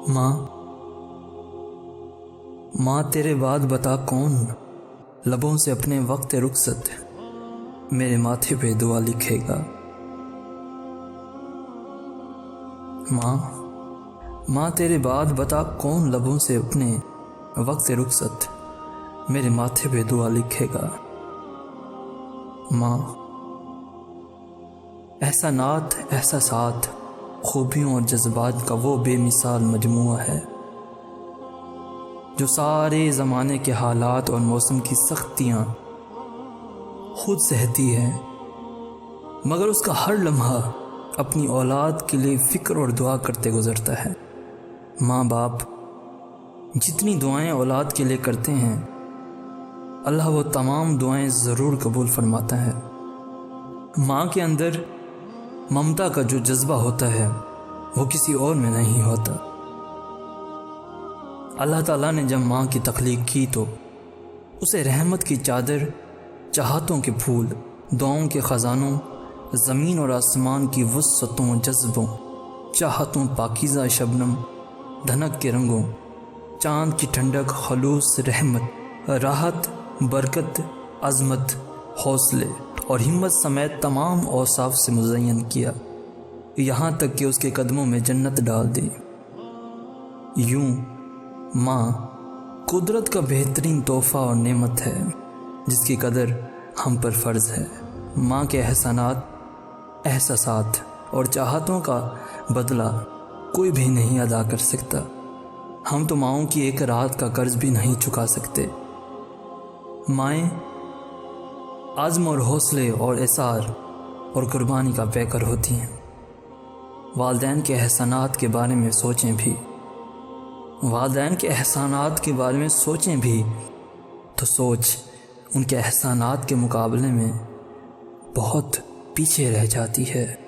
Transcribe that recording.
ماں ماں تیرے بعد بتا کون لبوں سے اپنے وقت رخصت میرے ماتھے پہ دعا لکھے گا۔ ماں تیرے بعد بتا کون لبوں سے اپنے وقت رخصت میرے ماتھے پہ دعا لکھے گا۔ ماں احسانات احساسات خوبیوں اور جذبات کا وہ بے مثال مجموعہ ہے جو سارے زمانے کے حالات اور موسم کی سختیاں خود سہتی ہے، مگر اس کا ہر لمحہ اپنی اولاد کے لیے فکر اور دعا کرتے گزرتا ہے۔ ماں باپ جتنی دعائیں اولاد کے لیے کرتے ہیں، اللہ وہ تمام دعائیں ضرور قبول فرماتا ہے۔ ماں کے اندر ممتا کا جو جذبہ ہوتا ہے وہ کسی اور میں نہیں ہوتا۔ اللہ تعالیٰ نے جب ماں کی تخلیق کی تو اسے رحمت کی چادر، چاہتوں کے پھول، دعاؤں کے خزانوں، زمین اور آسمان کی وسعتوں، جذبوں، چاہتوں، پاکیزہ شبنم، دھنک کے رنگوں، چاند کی ٹھنڈک، خلوص، رحمت، راحت، برکت، عظمت، حوصلے اور ہمت سمیت تمام اوصاف سے مزین کیا، یہاں تک کہ اس کے قدموں میں جنت ڈال دی۔ یوں ماں قدرت کا بہترین تحفہ اور نعمت ہے جس کی قدر ہم پر فرض ہے۔ ماں کے احسانات، احساسات اور چاہتوں کا بدلہ کوئی بھی نہیں ادا کر سکتا۔ ہم تو ماؤں کی ایک رات کا قرض بھی نہیں چکا سکتے۔ مائیں عزم اور حوصلے اور اصرار اور قربانی کا پیکر ہوتی ہیں۔ والدین کے احسانات کے بارے میں سوچیں بھی تو سوچ ان کے احسانات کے مقابلے میں بہت پیچھے رہ جاتی ہے۔